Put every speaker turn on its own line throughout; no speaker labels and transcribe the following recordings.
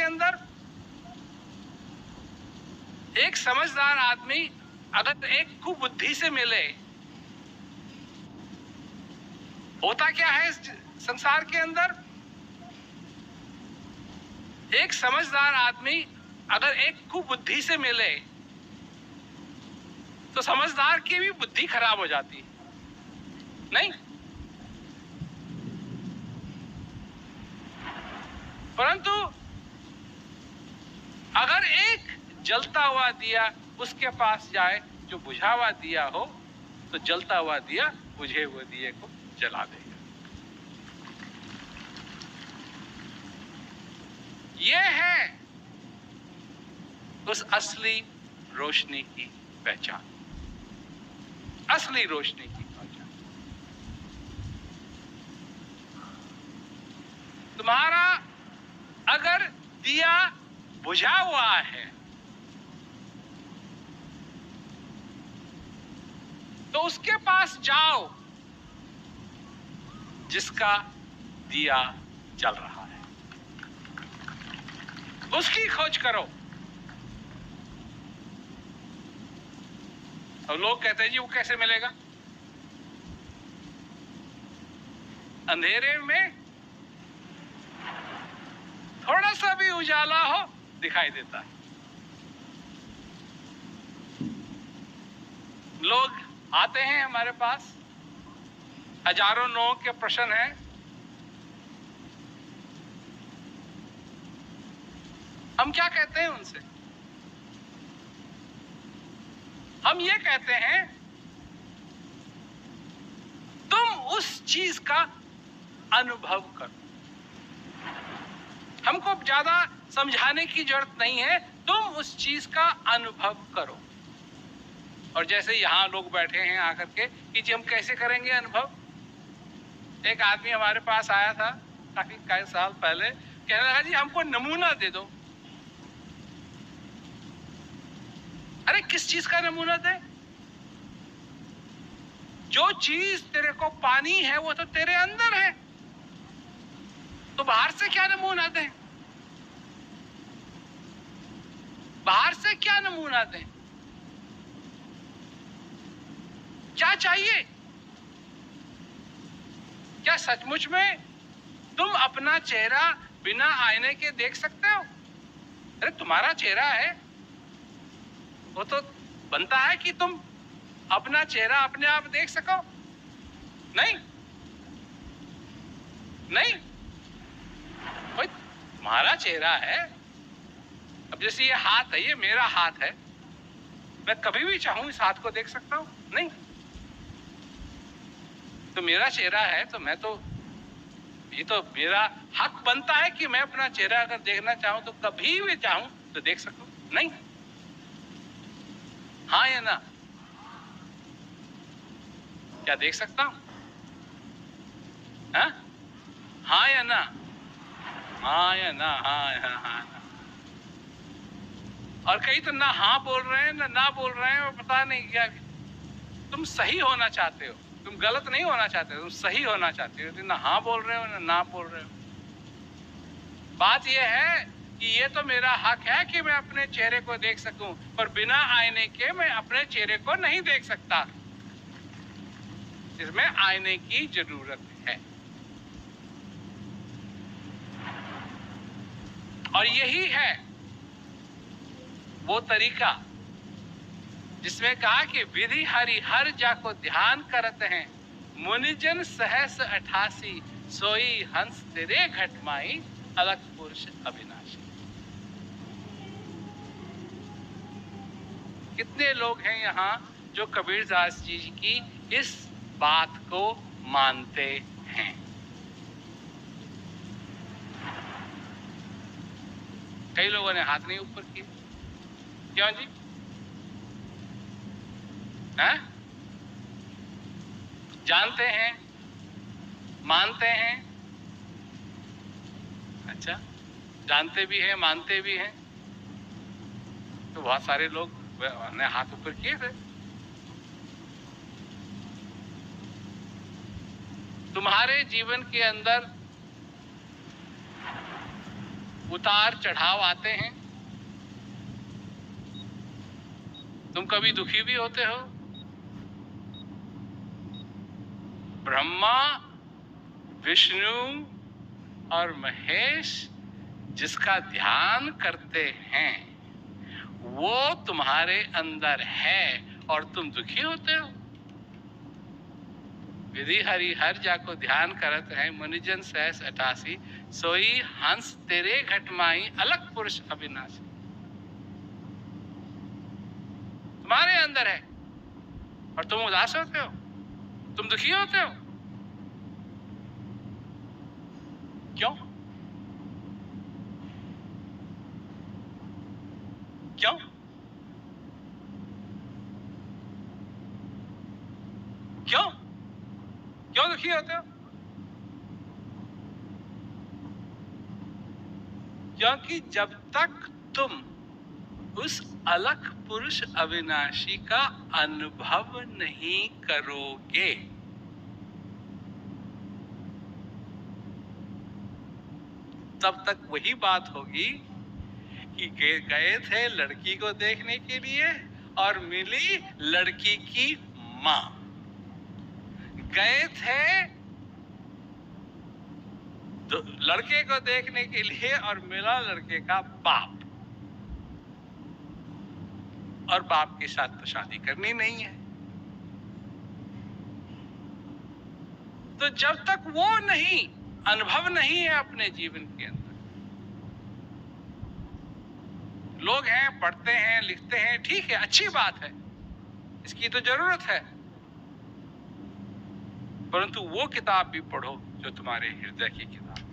अंदर एक समझदार आदमी अगर एक कुबुद्धि से मिले, होता क्या है इस संसार के अंदर, एक समझदार आदमी अगर एक कुबुद्धि से मिले तो समझदार की भी बुद्धि खराब हो जाती है, नहीं? परंतु अगर एक जलता हुआ दिया उसके पास जाए जो बुझा हुआ दिया हो, तो जलता हुआ दिया बुझे हुए दिए को जला देगा। यह है उस असली रोशनी की पहचान, असली रोशनी की पहचान। तुम्हारा अगर दिया बुझा हुआ है तो उसके पास जाओ जिसका दिया जल रहा है, उसकी खोज करो। और लोग कहते हैं जी वो कैसे मिलेगा? अंधेरे में थोड़ा सा भी उजाला हो दिखाई देता है। लोग आते हैं हमारे पास, हजारों लोगों के प्रश्न हैं, हम क्या कहते हैं उनसे? हम ये कहते हैं तुम उस चीज का अनुभव करो। हमको ज्यादा समझाने की जरूरत नहीं है, तुम उस चीज का अनुभव करो। और जैसे यहाँ लोग बैठे हैं आकर के कि जी हम कैसे करेंगे अनुभव। एक आदमी हमारे पास आया था काफी कई साल पहले, कहने लगा जी हमको नमूना दे दो। अरे किस चीज का नमूना दे? जो चीज तेरे को पानी है वो तो तेरे अंदर है, तो बाहर से क्या नमूना दे? बाहर से क्या नमूना दे? क्या चाहिए? क्या सचमुच में तुम अपना चेहरा बिना आईने के देख सकते हो? अरे तुम्हारा चेहरा है, वो तो बनता है कि तुम अपना चेहरा अपने आप देख सको। नहीं नहीं, भाई तुम्हारा चेहरा है। अब जैसे ये हाथ है, ये मेरा हाथ है, मैं कभी भी चाहूं इस हाथ को देख सकता हूं? नहीं। तो मेरा चेहरा है तो मैं तो, ये तो मेरा हक बनता है कि मैं अपना चेहरा अगर देखना चाहूं तो कभी भी चाहूं तो देख सकूं। नहीं? हाँ या ना? क्या देख सकता हूं? हाँ? हाँ या ना? हाँ या ना? हाँ या हाँ ना। और कई तो ना हाँ बोल रहे हैं ना बोल रहे हैं, और पता नहीं क्या। तुम सही होना चाहते हो, तुम गलत नहीं होना चाहते, तुम सही होना चाहते हो, ना हाँ बोल रहे हो ना बोल रहे हो। बात यह है कि ये तो मेरा हक है कि मैं अपने चेहरे को देख सकूं, पर बिना आईने के मैं अपने चेहरे को नहीं देख सकता। इसमें आईने की जरूरत है। और यही है वो तरीका जिसमें कहा कि विधि हरि हर जाको ध्यान करते हैं, मुनिजन सहस 88 सोई हंस तेरे घटमाई, अलग पुरुष अविनाशी। कितने लोग हैं यहाँ जो कबीरदास जी की इस बात को मानते हैं? कई लोगों ने हाथ नहीं ऊपर किए। क्यों जी? हैं? जानते हैं, मानते हैं। अच्छा, जानते भी हैं मानते भी हैं, तो बहुत सारे लोग ने हाथ ऊपर किए थे। तुम्हारे जीवन के अंदर उतार चढ़ाव आते हैं, तुम कभी दुखी भी होते हो। ब्रह्मा, विष्णु और महेश जिसका ध्यान करते हैं वो तुम्हारे अंदर है और तुम दुखी होते हो। विधि हरि हर जाको ध्यान करत है, मुनिजन सहस 88, सोई हंस तेरे घटमाई अलग पुरुष अविनाशी। तुम्हारे अंदर है और तुम उदास होते हो, तुम दुखी होते हो। क्यों? क्यों? क्यों? क्यों दुखी होते हो? क्योंकि जब तक तुम उस अलग पुरुष अविनाशी का अनुभव नहीं करोगे, तब तक वही बात होगी कि गए थे लड़की को देखने के लिए और मिली लड़की की माँ। गए थे लड़के को देखने के लिए और मिला लड़के का बाप, और बाप के साथ तो शादी करनी नहीं है। तो जब तक वो नहीं, अनुभव नहीं है अपने जीवन के अंदर, लोग हैं, पढ़ते हैं, लिखते हैं, ठीक है, अच्छी बात है, इसकी तो जरूरत है, परंतु वो किताब भी पढ़ो जो तुम्हारे हृदय की किताब है,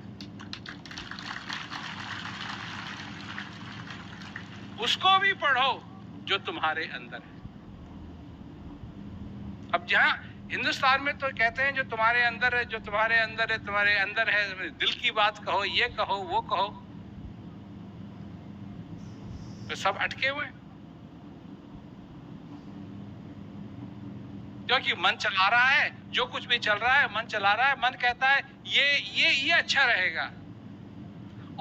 उसको भी पढ़ो जो तुम्हारे अंदर है। अब जहां हिंदुस्तान में तो कहते हैं जो तुम्हारे अंदर है, जो तुम्हारे अंदर है, तुम्हारे अंदर है, दिल की बात कहो, ये कहो, वो कहो, तो सब अटके हुए, क्योंकि मन चला रहा है, जो कुछ भी चल रहा है मन चला रहा है, मन कहता है ये अच्छा रहेगा।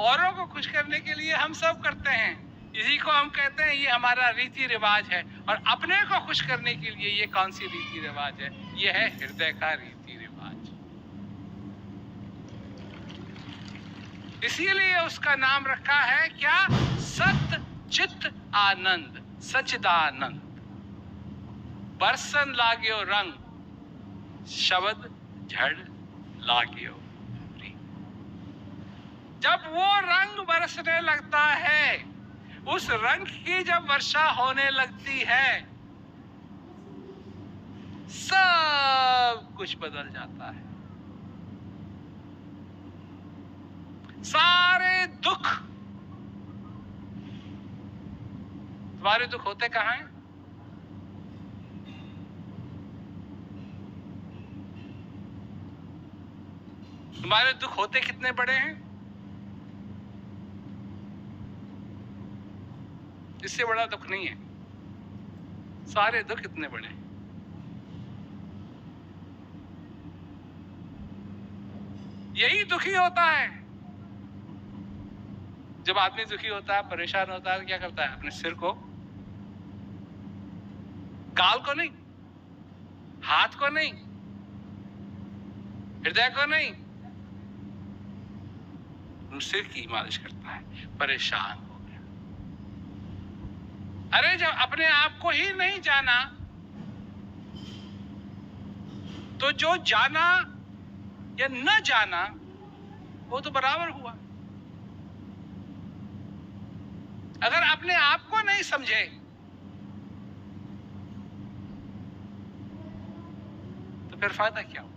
औरों को खुश करने के लिए हम सब करते हैं, इसी को हम कहते हैं ये हमारा रीति रिवाज है, और अपने को खुश करने के लिए ये कौन सी रीति रिवाज है? ये है हृदय का रीति रिवाज। इसीलिए उसका नाम रखा है क्या? सत चित आनंद, सच्चिदानंद। बरसन लाग्यो रंग, शब्द झड़ लाग्यो। जब वो रंग बरसने लगता है, उस रंग की जब वर्षा होने लगती है, सब कुछ बदल जाता है। सारे दुख, तुम्हारे दुख होते कहां हैं? तुम्हारे दुख होते कितने बड़े हैं? इससे बड़ा दुख नहीं है, सारे दुख इतने बड़े हैं। यही दुखी होता है। जब आदमी दुखी होता है, परेशान होता है, तो क्या करता है? अपने सिर को, गाल को नहीं, हाथ को नहीं, हृदय को नहीं, सिर की मालिश करता है। परेशान हो गया। अरे जब अपने आप को ही नहीं जाना, तो जो जाना या न जाना वो तो बराबर हुआ। अगर अपने आप को नहीं समझे तो फिर फायदा क्या हो?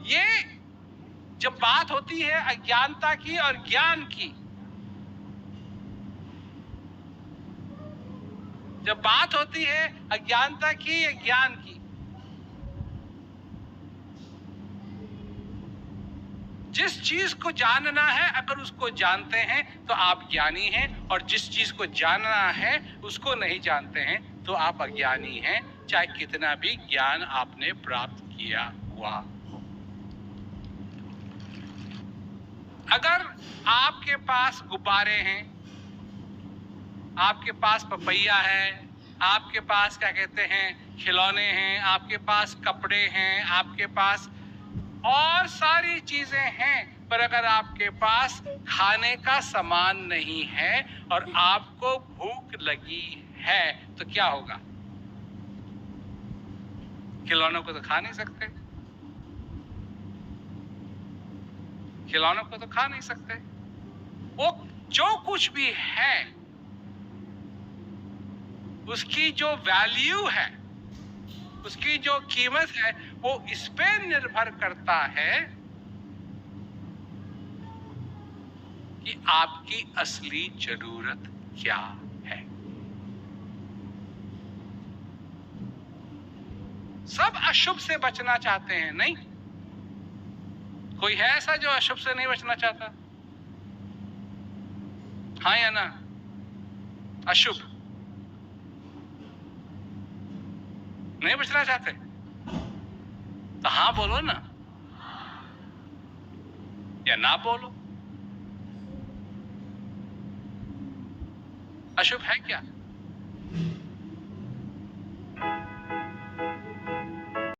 ये जब बात होती है अज्ञानता की और ज्ञान की, जब बात होती है अज्ञानता की या ज्ञान की, जिस चीज को जानना है अगर उसको जानते हैं तो आप ज्ञानी हैं, और जिस चीज को जानना है उसको नहीं जानते हैं तो आप अज्ञानी हैं, चाहे कितना भी ज्ञान आपने प्राप्त किया हुआ हो। अगर आपके पास गुब्बारे हैं, आपके पास पपैया है, आपके पास क्या कहते हैं खिलौने हैं, आपके पास कपड़े हैं, आपके पास और सारी चीजें हैं, पर अगर आपके पास खाने का सामान नहीं है और आपको भूख लगी है तो क्या होगा? खिलौनों को तो खा नहीं सकते, खिलौनों को तो खा नहीं सकते। वो जो कुछ भी है उसकी जो वैल्यू है, उसकी जो कीमत है, वो इस पे निर्भर करता है कि आपकी असली जरूरत क्या है। सब अशुभ से बचना चाहते हैं, नहीं? कोई है ऐसा जो अशुभ से नहीं बचना चाहता? हाँ या ना? अशुभ नहीं बचना चाहते तो हाँ बोलो ना, या ना बोलो। अशुभ है क्या?